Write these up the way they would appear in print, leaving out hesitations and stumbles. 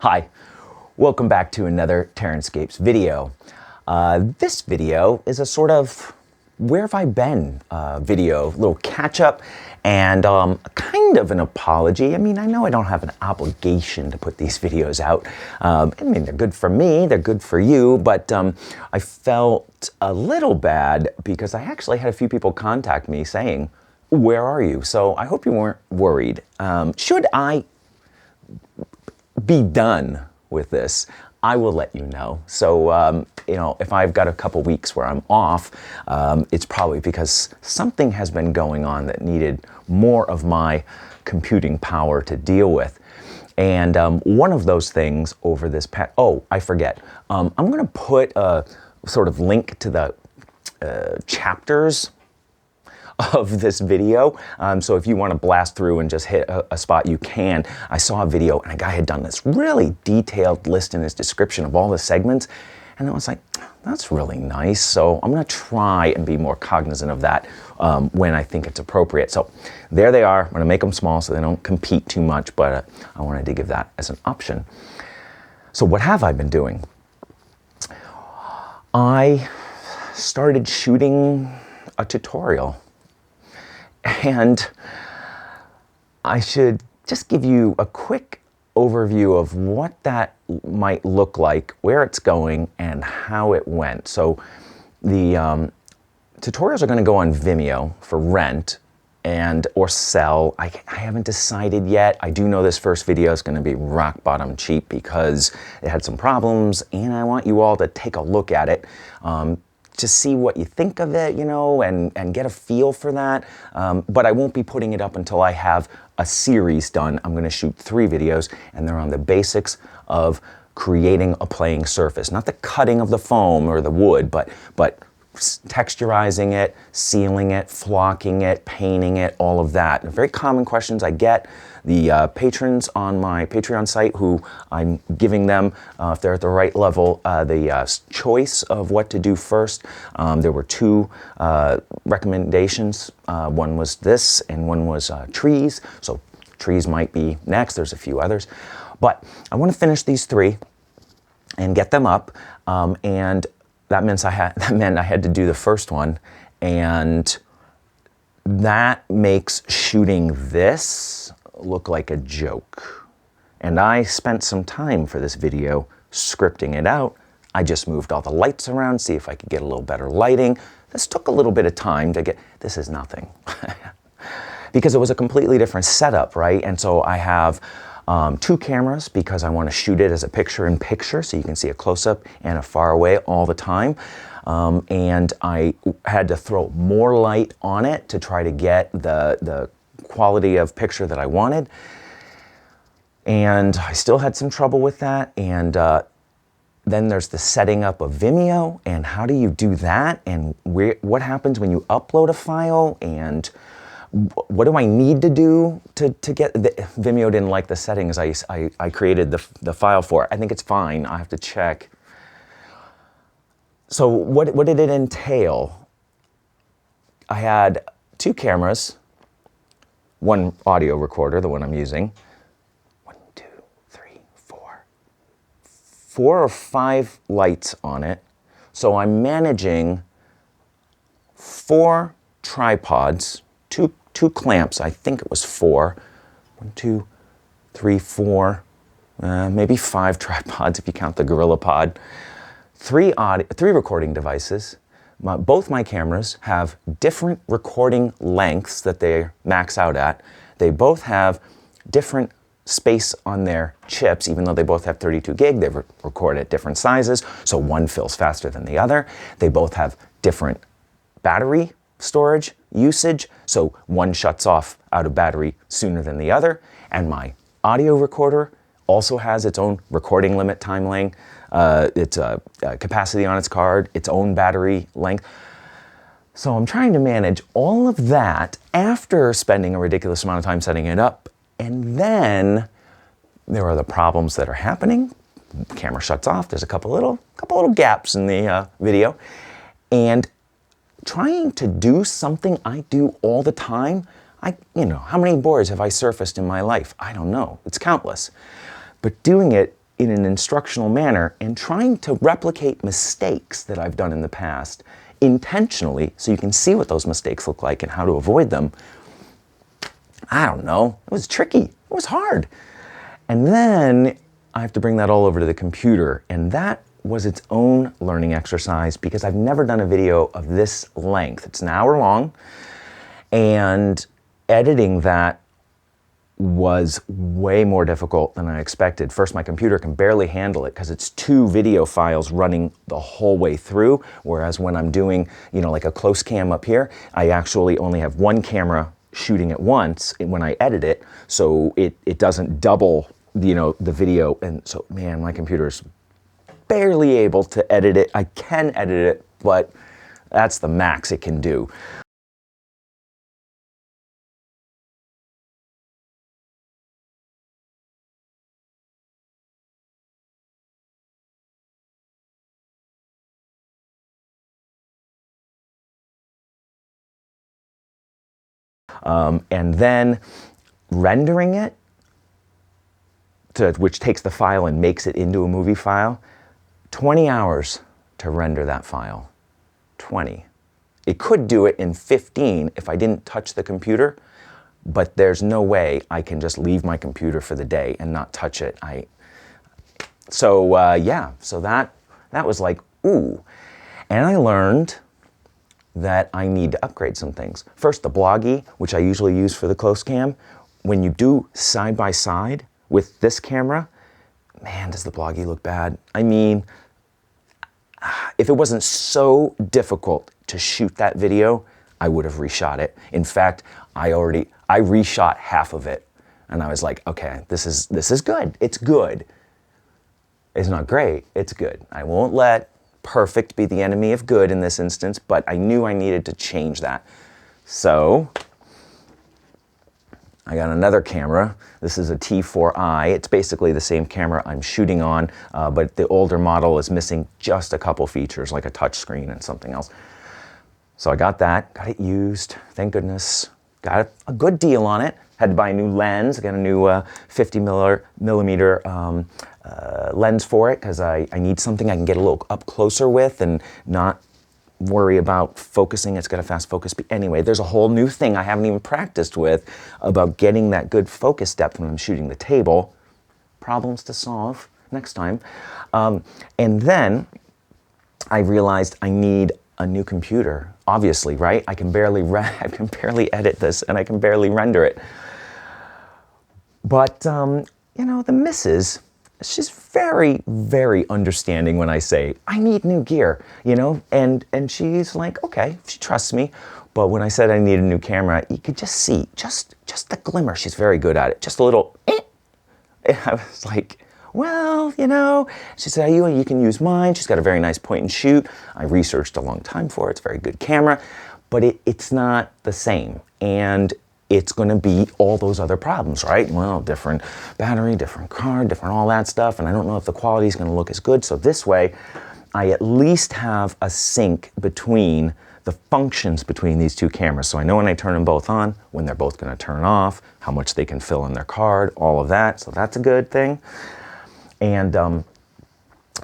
Hi, welcome back to another TerranScapes video. This video is a sort of where have I been video, little catch up and kind of an apology. I mean, I know I don't have an obligation to put these videos out. I mean, they're good for me, they're good for you, but I felt a little bad because I actually had a few people contact me saying, where are you? So I hope you weren't worried. Should I be done with this, I will let you know. So, you know, if I've got a couple weeks where I'm off, it's probably because something has been going on that needed more of my computing power to deal with. And one of those things over this past, oh, I forget. I'm going to put a sort of link to the chapters of this video. So if you want to blast through and just hit a spot, you can. I saw a video and a guy had done this really detailed list in his description of all the segments. And I was like, that's really nice. So I'm going to try and be more cognizant of that when I think it's appropriate. So there they are. I'm going to make them small so they don't compete too much, but I wanted to give that as an option. So what have I been doing? I started shooting a tutorial. And I should just give you a quick overview of what that might look like, where it's going, and how it went. So the tutorials are going to go on Vimeo for rent and or sell. I haven't decided yet. I do know this first video is going to be rock bottom cheap because it had some problems, and I want you all to take a look at it. To see what you think of it, you know, and get a feel for that. But I won't be putting it up until I have a series done. I'm gonna shoot 3 videos, and they're on the basics of creating a playing surface. Not the cutting of the foam or the wood, but texturizing it, sealing it, flocking it, painting it, all of that. Very common questions I get. The patrons on my Patreon site who I'm giving them, if they're at the right level, the choice of what to do first. There were 2 recommendations. One was this and one was trees. So trees might be next. There's a few others. But I want to finish these 3 and get them up. And that meant I had to do the first one. And that makes shooting this look like a joke. And I spent some time for this video scripting it out. I just moved all the lights around, see if I could get a little better lighting. This took a little bit of time to get, this is nothing. Because it was a completely different setup, right? And so I have 2 cameras because I want to shoot it as a picture-in-picture so you can see a close-up and a far away all the time. And I had to throw more light on it to try to get the quality of picture that I wanted. And I still had some trouble with that. And then there's the setting up of Vimeo and how do you do that? And what happens when you upload a file? And what do I need to do to get, Vimeo didn't like the settings I created the file for. I think it's fine, I have to check. So what did it entail? I had 2 cameras, 1 audio recorder, the one I'm using. 1, 2, 3, 4. 4 or 5 lights on it. So I'm managing 4 tripods, two clamps, I think it was 4. 1, 2, 3, 4, maybe 5 tripods if you count the GorillaPod. 3 recording devices. Both my cameras have different recording lengths that they max out at. They both have different space on their chips, even though they both have 32 gig, they record at different sizes, so one fills faster than the other. They both have different battery storage usage, so one shuts off out of battery sooner than the other. And my audio recorder also has its own recording limit time length, its capacity on its card, its own battery length. So I'm trying to manage all of that after spending a ridiculous amount of time setting it up. And then there are the problems that are happening. The camera shuts off. There's a couple little gaps in the video. And trying to do something I do all the time, how many boards have I surfaced in my life? I don't know. It's countless. But doing it in an instructional manner and trying to replicate mistakes that I've done in the past intentionally so you can see what those mistakes look like and how to avoid them. I don't know. It was tricky. It was hard. And then I have to bring that all over to the computer, and that was its own learning exercise because I've never done a video of this length. It's an hour long, and editing that was way more difficult than I expected. First, my computer can barely handle it because it's 2 video files running the whole way through, whereas when I'm doing, like a close cam up here, I actually only have 1 camera shooting at once when I edit it, so it doesn't double, the video. And so, man, my computer's barely able to edit it. I can edit it, but that's the max it can do. And then rendering it, which takes the file and makes it into a movie file, 20 hours to render that file. 20. It could do it in 15 if I didn't touch the computer, but there's no way I can just leave my computer for the day and not touch it. So that was like, ooh. And I learned that I need to upgrade some things. First, the Bloggy, which I usually use for the close cam, when you do side by side with this camera, man, does the Bloggy look bad. I mean, if it wasn't so difficult to shoot that video, I would have reshot it. In fact, I reshot half of it, and I was like, okay, this is good. It's good. It's not great, it's good. I won't let perfect be the enemy of good in this instance, but I knew I needed to change that. So I got another camera. This is a T4i. It's basically the same camera I'm shooting on, but the older model is missing just a couple features, like a touch screen and something else. So I got that, got it used, thank goodness. Got a good deal on it. Had to buy a new lens. I got a new 50 millimeter lens for it because I need something I can get a little up closer with and not worry about focusing. It's got a fast focus speed. Anyway, there's a whole new thing I haven't even practiced with about getting that good focus depth when I'm shooting the table. Problems to solve next time. And then I realized I need a new computer. Obviously, right? I can barely edit this and I can barely render it. But the missus, she's very, very understanding when I say, I need new gear, and she's like, okay, she trusts me. But when I said I need a new camera, you could just see, just the glimmer. She's very good at it. Just a little, And I was like, well, she said, you can use mine. She's got a very nice point and shoot. I researched a long time for it. It's a very good camera, but it's not the same. And it's going to be all those other problems, right? Well, different battery, different card, different all that stuff, and I don't know if the quality is going to look as good. So this way, I at least have a sync between the functions between these two cameras. So I know when I turn them both on, when they're both going to turn off, how much they can fill in their card, all of that. So that's a good thing.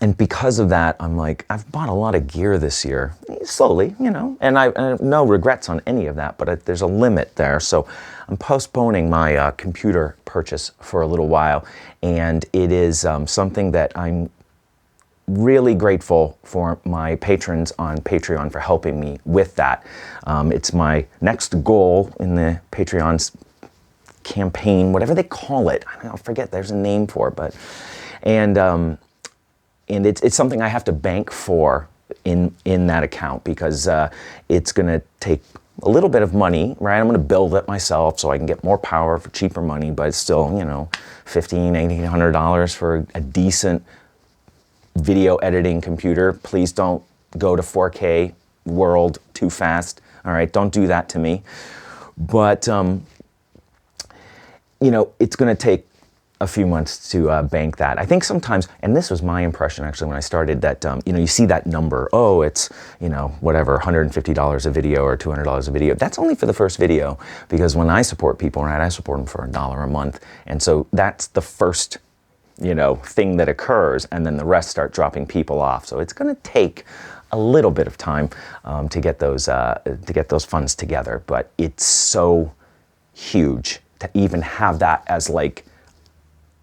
And because of that, I'm like, I've bought a lot of gear this year, slowly, and I have no regrets on any of that, but there's a limit there. So I'm postponing my computer purchase for a little while, and it is something that I'm really grateful for my patrons on Patreon for helping me with that. It's my next goal in the Patreon's campaign, whatever they call it. I forget, there's a name for it, and it's something I have to bank for in that account because it's going to take a little bit of money, right? I'm going to build it myself so I can get more power for cheaper money, but it's still, $1,500, $1,800 for a decent video editing computer. Please don't go to 4K world too fast. All right, don't do that to me. But, it's going to take a few months to bank that. I think sometimes, and this was my impression actually when I started, that you see that number, oh, it's whatever, $150 a video or $200 a video. That's only for the first video, because when I support people, right, I support them for $1 a month, and so that's the first thing that occurs, and then the rest start dropping people off. So it's going to take a little bit of time to get those funds together, but it's so huge to even have that as like,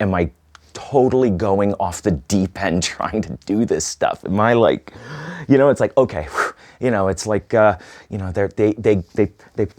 am I totally going off the deep end trying to do this stuff? Am I like, it's like, okay, it's like, they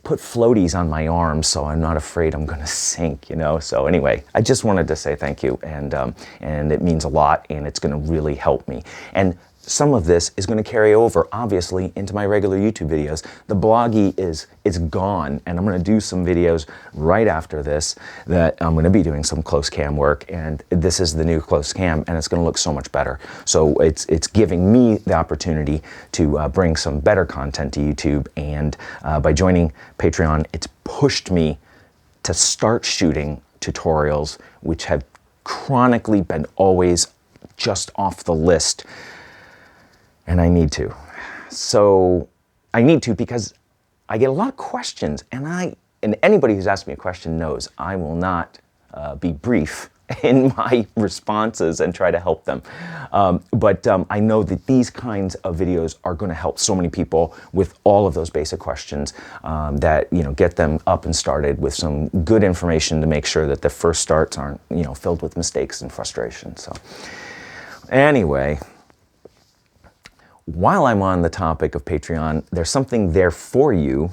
put floaties on my arms, so I'm not afraid I'm gonna sink, So anyway, I just wanted to say thank you, and it means a lot, and it's gonna really help me. And some of this is going to carry over, obviously, into my regular YouTube videos. The bloggy is gone, and I'm going to do some videos right after this that I'm going to be doing some close cam work, and this is the new close cam, and it's going to look so much better. So it's giving me the opportunity to bring some better content to YouTube, and by joining Patreon, it's pushed me to start shooting tutorials, which have chronically been always just off the list. And I need to. So I need to because I get a lot of questions, and anybody who's asked me a question knows I will not be brief in my responses and try to help them. But I know that these kinds of videos are going to help so many people with all of those basic questions that get them up and started with some good information to make sure that the first starts aren't filled with mistakes and frustration. So anyway. While I'm on the topic of Patreon, there's something there for you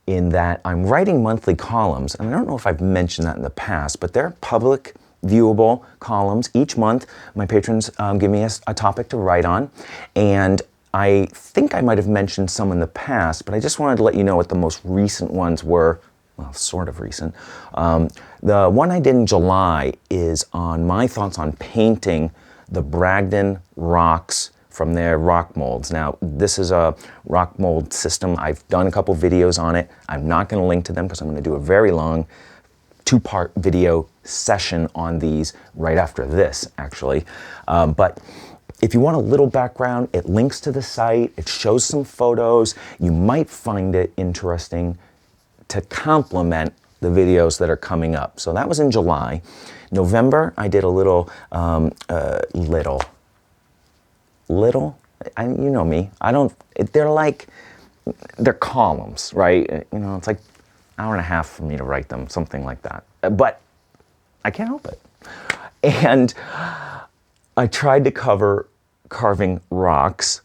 in that I'm writing monthly columns, and I don't know if I've mentioned that in the past, but they're public, viewable columns. Each month, my patrons give me a topic to write on, and I think I might have mentioned some in the past, but I just wanted to let you know what the most recent ones were. Well, sort of recent. The one I did in July is on my thoughts on painting the Bragdon rocks from their rock molds. Now, this is a rock mold system. I've done a couple videos on it. I'm not going to link to them because I'm going to do a very long 2-part video session on these right after this, actually. But if you want a little background, it links to the site. It shows some photos. You might find it interesting to complement the videos that are coming up. So that was in July. November, I did a little, you know me, they're columns, right? It's like an hour and a half for me to write them, something like that. But I can't help it. And I tried to cover carving rocks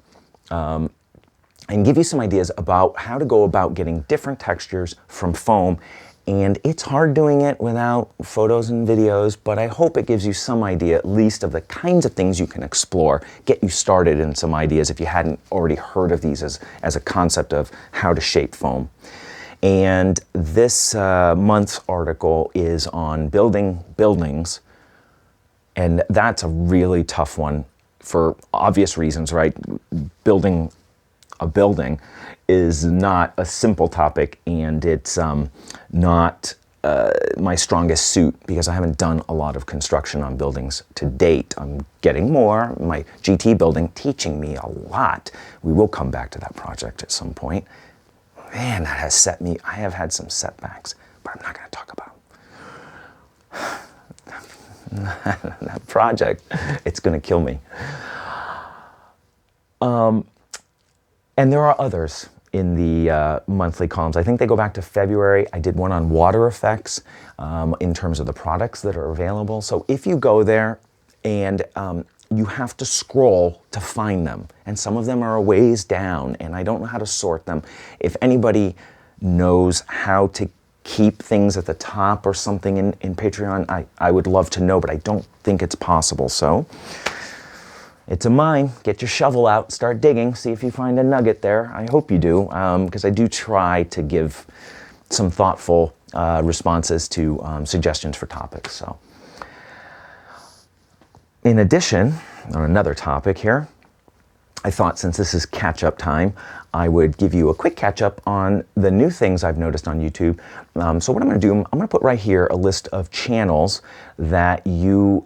and give you some ideas about how to go about getting different textures from foam. And it's hard doing it without photos and videos, but I hope it gives you some idea at least of the kinds of things you can explore, get you started in some ideas if you hadn't already heard of these as a concept of how to shape foam. And this month's article is on building buildings, and that's a really tough one for obvious reasons, right? Building a building is not a simple topic, and it's not my strongest suit because I haven't done a lot of construction on buildings to date. I'm getting more. My GT building teaching me a lot. We will come back to that project at some point. Man, that has set me, I have had some setbacks, but I'm not going to talk about that project. It's going to kill me. And there are others in the monthly columns. I think they go back to February. I did one on water effects in terms of the products that are available. So if you go there and you have to scroll to find them, and some of them are a ways down, and I don't know how to sort them. If anybody knows how to keep things at the top or something in Patreon, I would love to know, but I don't think it's possible. So it's a mine. Get your shovel out, start digging, see if you find a nugget there. I hope you do, because I do try to give some thoughtful responses to suggestions for topics. So, in addition, on another topic here, I thought since this is catch-up time, I would give you a quick catch-up on the new things I've noticed on YouTube. So what I'm going to do, I'm going to put right here a list of channels that you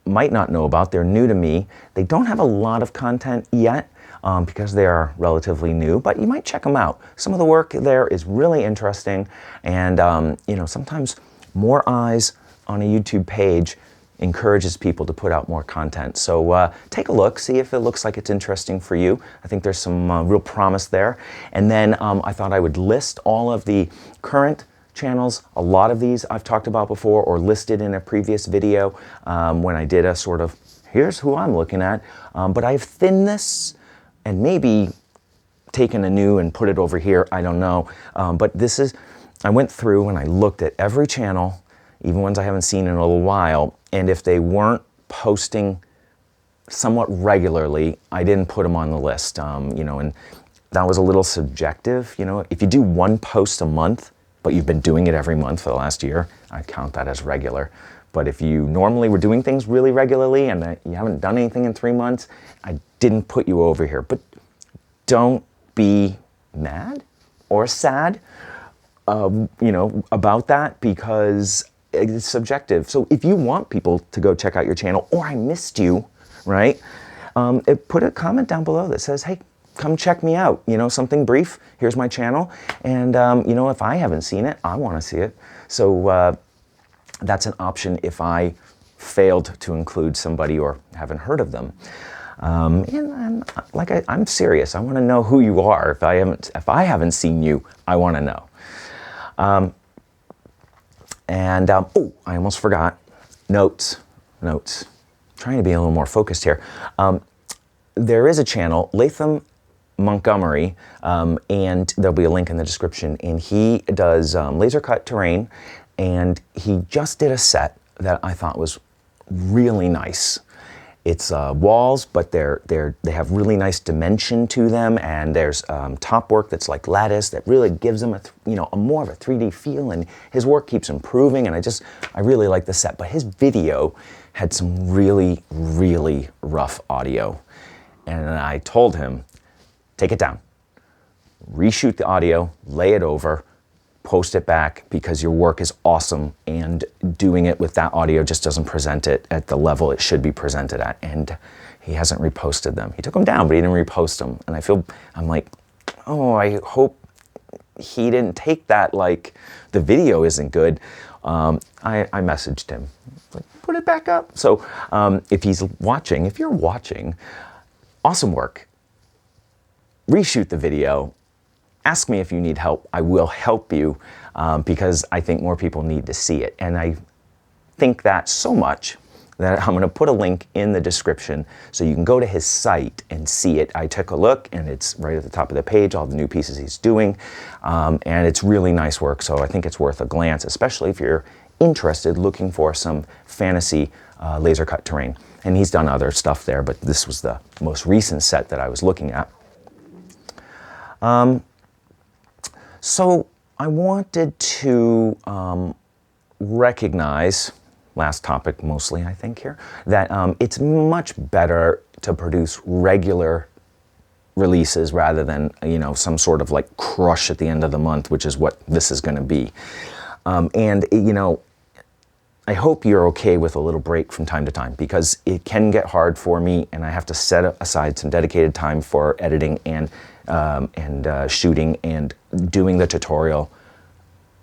might not know about. They're new to me. They don't have a lot of content yet because they are relatively new, but you might check them out. Some of the work there is really interesting, and sometimes more eyes on a YouTube page encourages people to put out more content. So take a look, see if it looks like it's interesting for you. I think there's some real promise there. And then I thought I would list all of the current channels. A lot of these I've talked about before or listed in a previous video when I did a sort of, here's who I'm looking at. But I've thinned this and maybe taken a new and put it over here, I don't know. But this is, I went through and I looked at every channel, even ones I haven't seen in a little while, and if they weren't posting somewhat regularly, I didn't put them on the list, you know, and that was a little subjective, you know. If you do one post a month, but you've been doing it every month for the last year, I count that as regular. But if you normally were doing things really regularly and you haven't done anything in 3 months, I didn't put you over here. But don't be mad or sad, you know, about that, because it's subjective. So if you want people to go check out your channel, or I missed you, right? Put a comment down below that says, hey, come check me out, you know, something brief. Here's my channel. And, you know, if I haven't seen it, I want to see it. So that's an option if I failed to include somebody or haven't heard of them. And like I'm serious. I want to know who you are. If I haven't seen you, I want to know. Oh, I almost forgot. Notes. Trying to be a little more focused here. There is a channel, Lathan Montgomery, and there'll be a link in the description, and he does laser cut terrain, and he just did a set that I thought was really nice. It's walls, but they have really nice dimension to them, and there's top work that's like lattice that really gives them a more of a 3D feel, and his work keeps improving, and I really like the set. But his video had some really, really rough audio, and I told him, take it down, reshoot the audio, lay it over, post it back, because your work is awesome, and doing it with that audio just doesn't present it at the level it should be presented at. And he hasn't reposted them. He took them down, but he didn't repost them. And I'm like, oh, I hope he didn't take that like the video isn't good. I messaged him, like, put it back up. So if you're watching, awesome work. Reshoot the video. Ask me if you need help. I will help you, because I think more people need to see it. And I think that so much that I'm going to put a link in the description so you can go to his site and see it. I took a look, and it's right at the top of the page, all the new pieces he's doing. And it's really nice work, so I think it's worth a glance, especially if you're interested, looking for some fantasy laser cut terrain. And he's done other stuff there, but this was the most recent set that I was looking at. So I wanted to recognize, last topic mostly I think here, that it's much better to produce regular releases rather than, you know, some sort of like crush at the end of the month, which is what this is going to be. And, you know, I hope you're okay with a little break from time to time, because it can get hard for me, and I have to set aside some dedicated time for editing and shooting, and doing the tutorial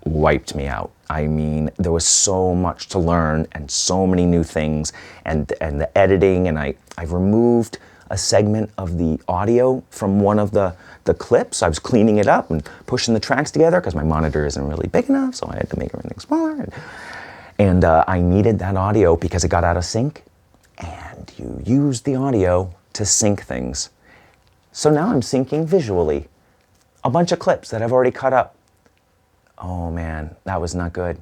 wiped me out. I mean, there was so much to learn and so many new things, and the editing, and I've removed a segment of the audio from one of the clips. I was cleaning it up and pushing the tracks together because my monitor isn't really big enough, so I had to make everything smaller. And I needed that audio because it got out of sync, and you use the audio to sync things. So now I'm syncing visually a bunch of clips that I've already cut up. Oh man, that was not good.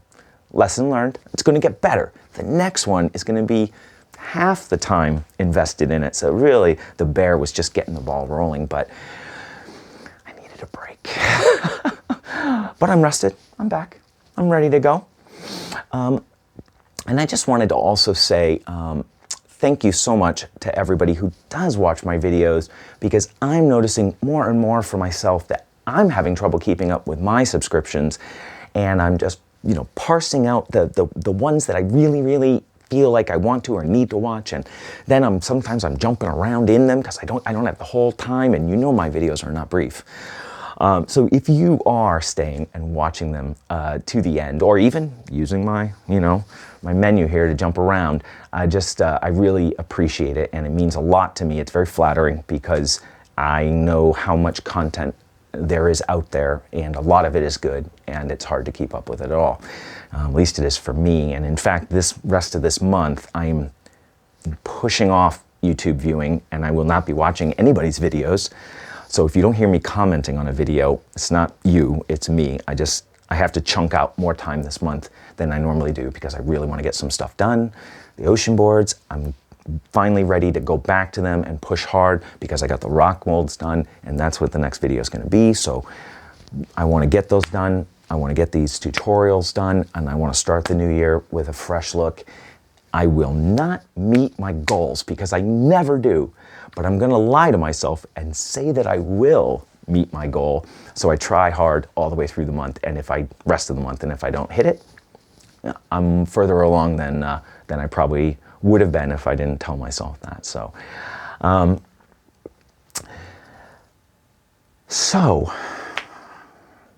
Lesson learned. It's going to get better. The next one is going to be half the time invested in it. So really, the bear was just getting the ball rolling, but I needed a break. But I'm rested. I'm back. I'm ready to go. And I just wanted to also say thank you so much to everybody who does watch my videos, because I'm noticing more and more for myself that I'm having trouble keeping up with my subscriptions, and I'm just, you know, parsing out the ones that I really, really feel like I want to or need to watch, and then sometimes I'm jumping around in them because I don't have the whole time, and you know my videos are not brief. So if you are staying and watching them to the end, or even using my, you know, my menu here to jump around. I really appreciate it, and it means a lot to me. It's very flattering because I know how much content there is out there, and a lot of it is good, and it's hard to keep up with it all. At least it is for me. And in fact, this rest of this month, I'm pushing off YouTube viewing, and I will not be watching anybody's videos. So if you don't hear me commenting on a video, it's not you, it's me. I have to chunk out more time this month than I normally do because I really want to get some stuff done. The ocean boards, I'm finally ready to go back to them and push hard because I got the rock molds done, and that's what the next video is going to be. So I want to get those done. I want to get these tutorials done, and I want to start the new year with a fresh look. I will not meet my goals because I never do, but I'm going to lie to myself and say that I will meet my goal. So I try hard all the way through the month, and rest of the month, and if I don't hit it, I'm further along than I probably would have been if I didn't tell myself that. So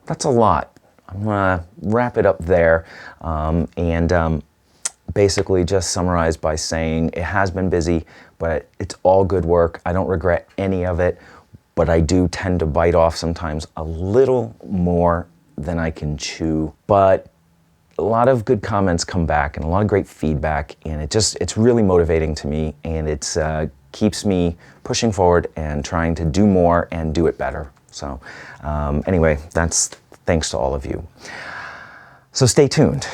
that's a lot. I'm gonna wrap it up there, and basically just summarize by saying it has been busy, but it's all good work. I don't regret any of it, but I do tend to bite off sometimes a little more than I can chew. But a lot of good comments come back and a lot of great feedback, and it's really motivating to me, and it keeps me pushing forward and trying to do more and do it better. So anyway, that's thanks to all of you. So stay tuned,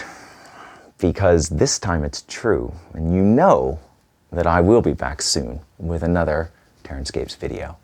because this time it's true, and you know that I will be back soon with another TerranScapes video.